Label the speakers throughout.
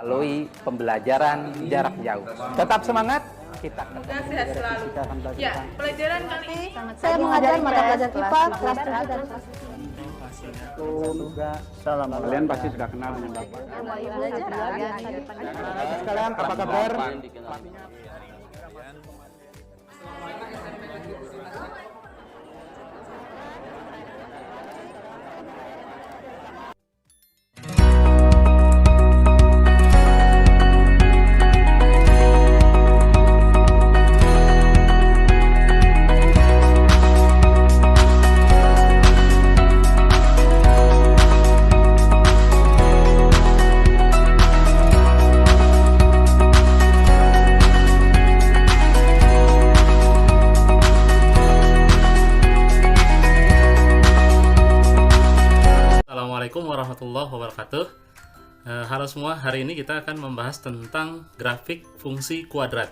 Speaker 1: melalui pembelajaran jarak jauh. Tetap semangat, kita
Speaker 2: semoga sehat selalu. Ya, pelajaran kali ini
Speaker 3: saya mengajar mata pelajaran IPA kelas 7 dan kelas 10.
Speaker 1: Salam. Kalian pasti sudah kenal dengan Bapak. Sekalian, apa kabar?
Speaker 4: Assalamualaikum warahmatullahi wabarakatuh. Halo semua, hari ini kita akan membahas tentang grafik fungsi kuadrat.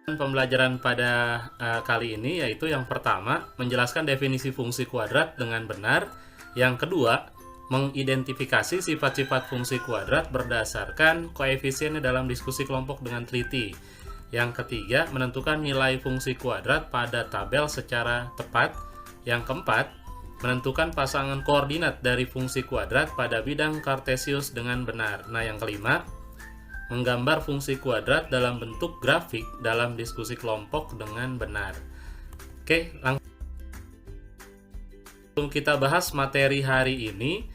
Speaker 4: Pembelajaran pada kali ini yaitu yang pertama, menjelaskan definisi fungsi kuadrat dengan benar. Yang kedua, mengidentifikasi sifat-sifat fungsi kuadrat berdasarkan koefisiennya dalam diskusi kelompok dengan teliti. Yang ketiga, menentukan nilai fungsi kuadrat pada tabel secara tepat. Yang keempat, menentukan pasangan koordinat dari fungsi kuadrat pada bidang kartesius dengan benar. Nah, yang kelima, menggambar fungsi kuadrat dalam bentuk grafik dalam diskusi kelompok dengan benar. Oke, langsung kita bahas materi hari ini.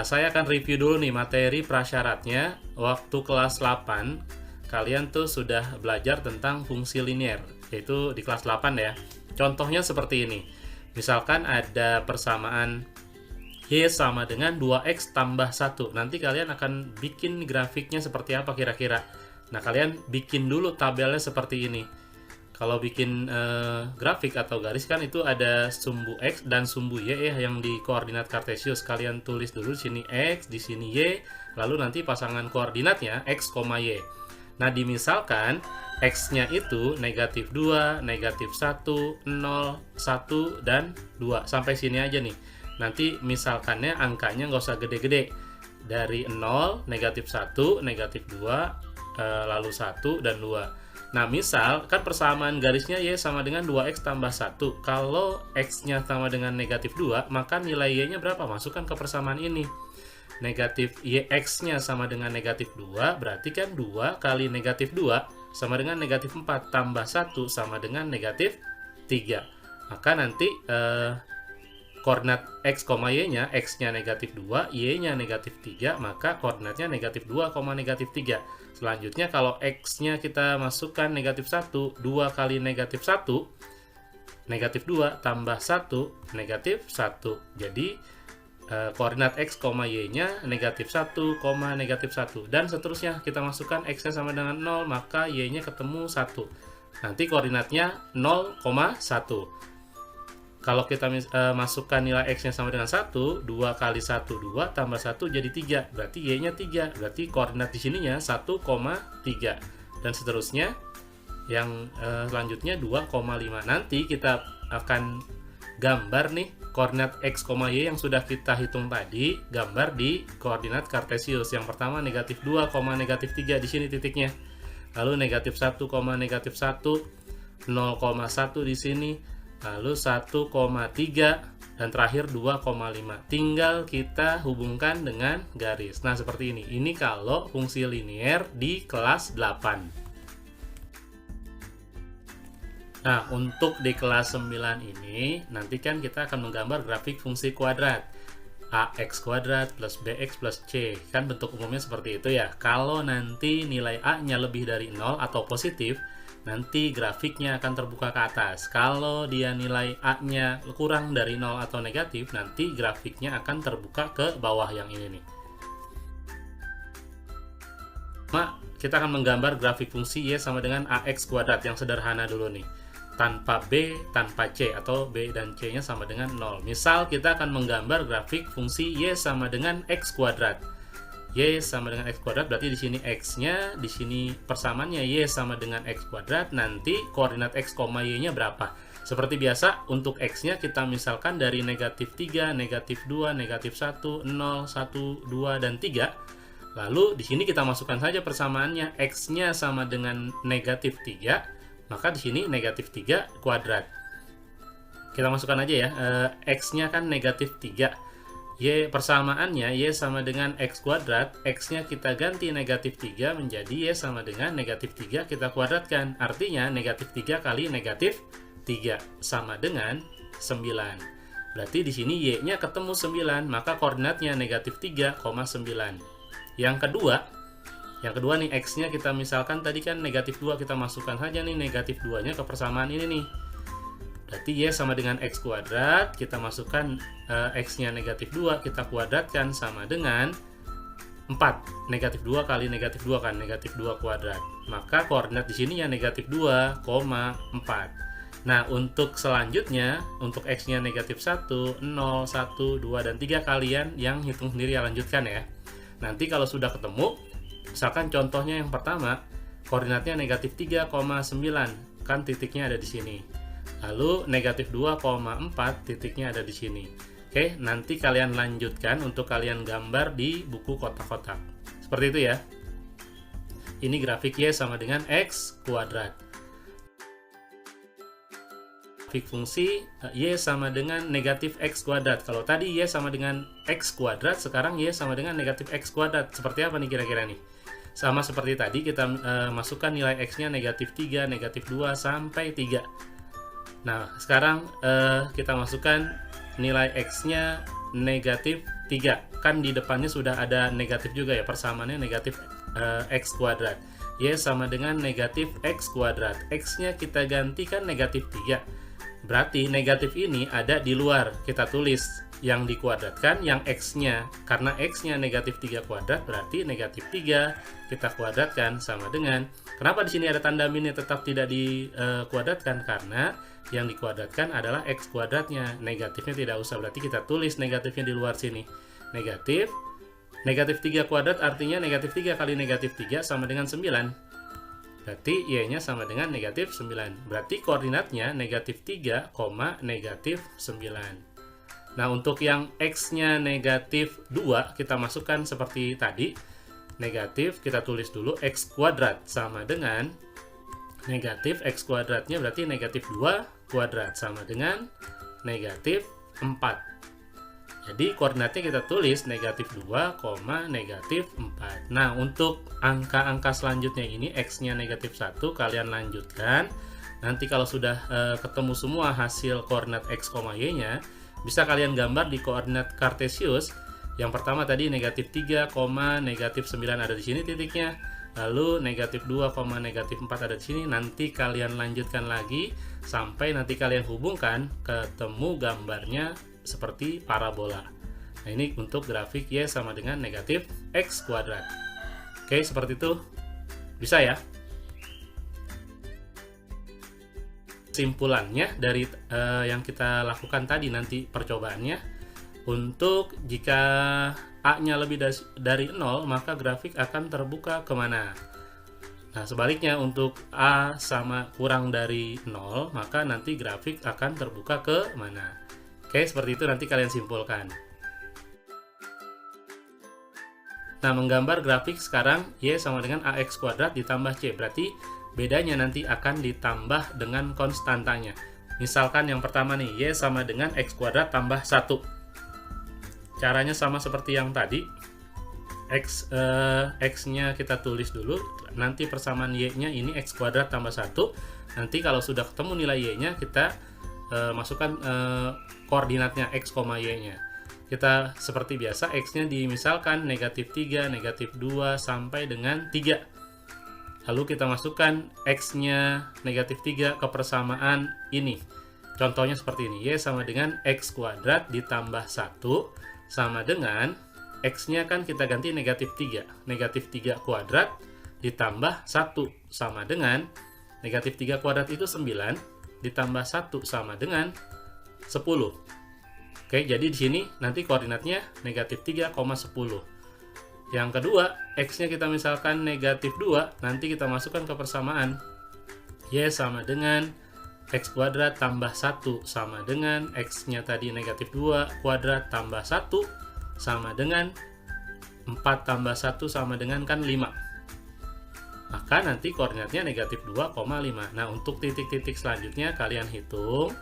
Speaker 4: Saya akan review dulu nih materi prasyaratnya. Waktu kelas 8 kalian tuh sudah belajar tentang fungsi linear, yaitu di kelas 8 ya. Contohnya seperti ini. Misalkan ada persamaan Y sama dengan 2X tambah 1. Nanti kalian akan bikin grafiknya seperti apa kira-kira. Nah, kalian bikin dulu tabelnya seperti ini. Kalau bikin grafik atau garis kan itu ada sumbu X dan sumbu Y ya, yang di koordinat kartesius. Kalian tulis dulu di sini X, di sini Y, lalu nanti pasangan koordinatnya X, Y. Nah, dimisalkan X-nya itu negatif 2, negatif 1, 0, 1, dan 2. Sampai sini aja nih. Nanti misalkannya angkanya nggak usah gede-gede. Dari 0, negatif 1, negatif 2, lalu 1, dan 2. Nah, misal kan persamaan garisnya Y sama dengan 2X tambah 1. Kalau X-nya sama dengan negatif 2, maka nilai Y-nya berapa? Masukkan ke persamaan ini. Negatif X-nya sama dengan negatif 2, berarti kan 2 kali negatif 2 sama dengan negatif 4, tambah 1 sama dengan negatif 3. Maka nanti koordinat X, Y-nya, X-nya negatif 2, Y-nya negatif 3, maka koordinatnya negatif 2, negatif 3. Selanjutnya kalau X-nya kita masukkan negatif 1, 2 kali negatif 1, negatif 2, tambah 1, negatif 1. Jadi koordinat X, Y-nya negatif 1, negatif 1. Dan seterusnya kita masukkan X-nya sama dengan 0, maka Y-nya ketemu 1. Nanti koordinatnya 0, 1. Kalau kita masukkan nilai X-nya sama dengan 1, 2 kali 1, 2, tambah 1 jadi 3. Berarti Y-nya 3. Berarti koordinat di sininya 1,3. Dan seterusnya, yang selanjutnya 2,5. Nanti kita akan gambar nih koordinat X, Y yang sudah kita hitung tadi, gambar di koordinat kartesius. Yang pertama negatif 2, negatif 3, di sini titiknya. Lalu negatif 1, negatif 1, 0,1 di sini, lalu 1,3, dan terakhir 2,5. Tinggal kita hubungkan dengan garis. Nah, seperti ini. Ini kalau fungsi linear di kelas 8. Nah, untuk di kelas 9 ini, nanti kan kita akan menggambar grafik fungsi kuadrat. AX kuadrat plus BX plus C. Kan bentuk umumnya seperti itu ya. Kalau nanti nilai A-nya lebih dari 0 atau positif, nanti grafiknya akan terbuka ke atas. Kalau dia nilai A-nya kurang dari 0 atau negatif, nanti grafiknya akan terbuka ke bawah yang ini nih. Kita akan menggambar grafik fungsi Y sama dengan AX kuadrat yang sederhana dulu nih. Tanpa B, tanpa C, atau B dan C-nya sama dengan 0. Misal kita akan menggambar grafik fungsi Y sama dengan X kuadrat. Y sama dengan X kuadrat, berarti di sini X-nya, di sini persamaannya Y sama dengan X kuadrat, nanti koordinat X, Y-nya berapa? Seperti biasa, untuk X-nya kita misalkan dari negatif 3, negatif 2, negatif 1, 0, 1, 2, dan 3. Lalu di sini kita masukkan saja persamaannya, X-nya sama dengan negatif 3, maka di sini negatif 3 kuadrat. Kita masukkan aja ya, X-nya kan negatif 3. Y persamaannya Y sama dengan X kuadrat, X-nya kita ganti negatif 3 menjadi Y sama dengan negatif 3 kita kuadratkan. Artinya negatif 3 kali negatif 3 sama dengan 9. Berarti di sini Y-nya ketemu 9, maka koordinatnya negatif 3,9. Yang kedua nih, X-nya kita misalkan tadi kan negatif 2, kita masukkan saja nih negatif 2-nya ke persamaan ini nih. Berarti Y sama dengan X kuadrat, kita masukkan X-nya negatif 2, kita kuadratkan sama dengan 4. Negatif 2 kali negatif 2 kan, negatif 2 kuadrat. Maka koordinat di sini ya negatif 2,4. Nah, untuk selanjutnya, untuk X-nya negatif 1, 0, 1, 2, dan 3 kalian yang hitung sendiri ya, lanjutkan ya. Nanti kalau sudah ketemu, misalkan contohnya yang pertama, koordinatnya negatif 3,9, kan titiknya ada di sini. Lalu negatif 2,4 titiknya ada di sini. Oke, nanti kalian lanjutkan untuk kalian gambar di buku kotak-kotak. Seperti itu ya. Ini grafik Y sama dengan X kuadrat. Grafik fungsi Y sama dengan negatif X kuadrat. Kalau tadi Y sama dengan X kuadrat, sekarang Y sama dengan negatif X kuadrat. Seperti apa nih kira-kira nih? Sama seperti tadi, kita masukkan nilai X-nya negatif 3, negatif 2, sampai 3. Nah, sekarang kita masukkan nilai X-nya negatif 3. Kan di depannya sudah ada negatif juga ya, persamaannya negatif X kuadrat. Y sama dengan negatif X kuadrat. X-nya kita gantikan negatif 3. Berarti negatif ini ada di luar. Kita tulis yang dikuadratkan, yang X-nya. Karena X-nya negatif 3 kuadrat, berarti negatif 3 kita kuadratkan sama dengan. Kenapa di sini ada tanda minus tetap tidak dikuadratkan? Karena yang dikuadratkan adalah X kuadratnya. Negatifnya tidak usah, berarti kita tulis negatifnya di luar sini. Negatif 3 kuadrat artinya negatif 3 kali negatif 3 sama dengan 9. Berarti Y-nya sama dengan negatif 9. Berarti koordinatnya negatif 3, negatif 9. Nah, untuk yang X-nya negatif 2, kita masukkan seperti tadi. Negatif, kita tulis dulu X kuadrat sama dengan negatif X kuadratnya berarti negatif 2 kuadrat sama dengan negatif 4. Jadi koordinatnya kita tulis negatif 2, negatif 4. Nah, untuk angka-angka selanjutnya ini X-nya negatif 1, kalian lanjutkan. Nanti kalau sudah ketemu semua hasil koordinat X, Y-nya, bisa kalian gambar di koordinat kartesius. Yang pertama tadi negatif 3, negatif 9 ada di sini titiknya. Lalu negatif 2, negatif 4 ada di sini. Nanti kalian lanjutkan lagi sampai nanti kalian hubungkan ketemu gambarnya seperti parabola. Nah, ini untuk grafik Y sama dengan negatif X kuadrat. Oke, seperti itu. Bisa ya? Kesimpulannya dari yang kita lakukan tadi nanti percobaannya, untuk jika A-nya lebih dari 0, maka grafik akan terbuka kemana? Nah, sebaliknya untuk A sama kurang dari 0, maka nanti grafik akan terbuka ke mana? Oke, seperti itu nanti kalian simpulkan. Nah, menggambar grafik sekarang Y sama dengan AX kuadrat ditambah C. Berarti bedanya nanti akan ditambah dengan konstantanya. Misalkan yang pertama nih, Y sama dengan X kuadrat tambah 1. Caranya sama seperti yang tadi. X-nya kita tulis dulu. Nanti persamaan Y-nya ini X kuadrat tambah 1. Nanti kalau sudah ketemu nilai Y-nya, kita masukkan koordinatnya X, Y-nya. Kita seperti biasa, X-nya dimisalkan negatif 3, negatif 2, sampai dengan 3. Lalu kita masukkan X-nya negatif 3 ke persamaan ini. Contohnya seperti ini, Y sama dengan X kuadrat ditambah 1 sama dengan X-nya kan kita ganti negatif 3. Negatif 3 kuadrat ditambah 1 sama dengan negatif 3 kuadrat itu 9 ditambah 1 sama dengan 10. Oke, jadi di sini nanti koordinatnya negatif 3,10. Yang kedua, X-nya kita misalkan negatif 2, nanti kita masukkan ke persamaan Y sama dengan X kuadrat tambah 1 sama dengan X-nya tadi negatif 2 kuadrat tambah 1 sama dengan 4 tambah 1 sama dengan kan 5. Maka nanti koordinatnya negatif 2,5. Nah, untuk titik-titik selanjutnya kalian hitung.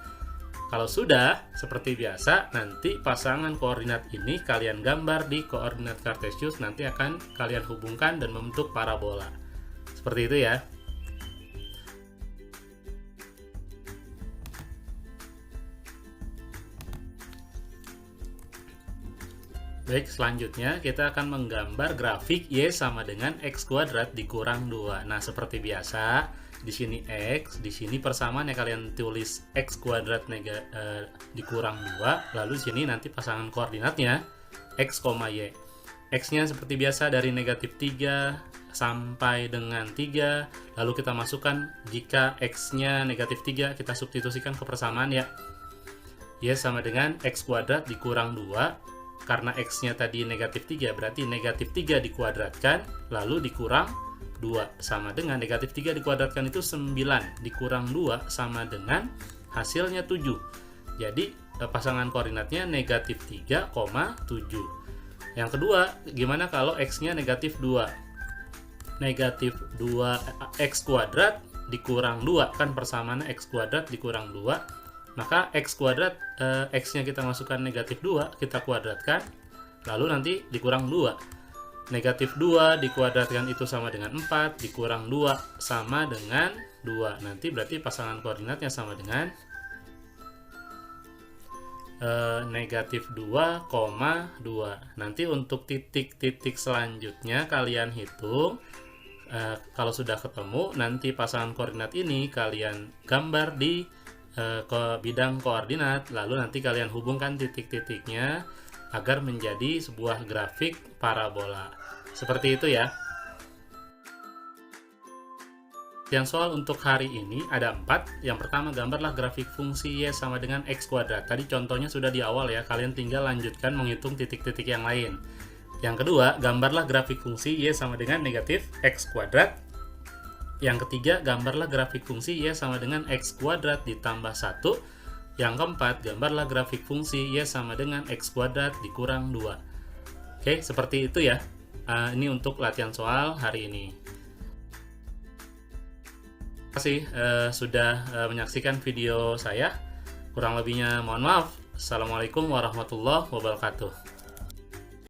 Speaker 4: Kalau sudah, seperti biasa, nanti pasangan koordinat ini kalian gambar di koordinat kartesius, nanti akan kalian hubungkan dan membentuk parabola. Seperti itu ya. Baik, selanjutnya kita akan menggambar grafik Y sama dengan X kuadrat dikurang 2. Nah, seperti biasa, di sini X, di sini persamaannya kalian tulis X kuadrat dikurang 2, lalu di sini nanti pasangan koordinatnya X, Y. X-nya seperti biasa dari negatif 3 sampai dengan 3, lalu kita masukkan jika X-nya negatif 3, kita substitusikan ke persamaan ya. Y sama dengan X kuadrat dikurang 2, karena X-nya tadi negatif 3, berarti negatif 3 dikuadratkan, lalu dikurang 2, sama dengan negatif 3 dikuadratkan itu 9, dikurang 2 sama dengan hasilnya 7. Jadi pasangan koordinatnya negatif 3,7. Yang kedua, gimana kalau X-nya negatif 2? Negatif 2 X kuadrat dikurang 2, kan persamaannya X kuadrat dikurang 2. Maka X kuadrat, X-nya kita masukkan negatif 2, kita kuadratkan, lalu nanti dikurang 2. Negatif 2 dikuadratkan itu sama dengan 4, dikurang 2 sama dengan 2. Nanti berarti pasangan koordinatnya sama dengan negatif 2,2. Nanti untuk titik-titik selanjutnya kalian hitung. Kalau sudah ketemu, nanti pasangan koordinat ini kalian gambar di ke bidang koordinat, lalu nanti kalian hubungkan titik-titiknya agar menjadi sebuah grafik parabola. Seperti itu ya. Yang soal untuk hari ini ada 4. Yang pertama, gambarlah grafik fungsi Y sama dengan X kuadrat. Tadi contohnya sudah di awal ya, kalian tinggal lanjutkan menghitung titik-titik yang lain. Yang kedua, gambarlah grafik fungsi Y sama dengan negatif X kuadrat. Yang ketiga, gambarlah grafik fungsi Y sama dengan X kuadrat ditambah 1. Yang keempat, gambarlah grafik fungsi Y sama dengan X kuadrat dikurang 2. Oke, seperti itu ya. Ini untuk latihan soal hari ini. Terima kasih sudah menyaksikan video saya. Kurang lebihnya mohon maaf. Assalamualaikum warahmatullahi wabarakatuh.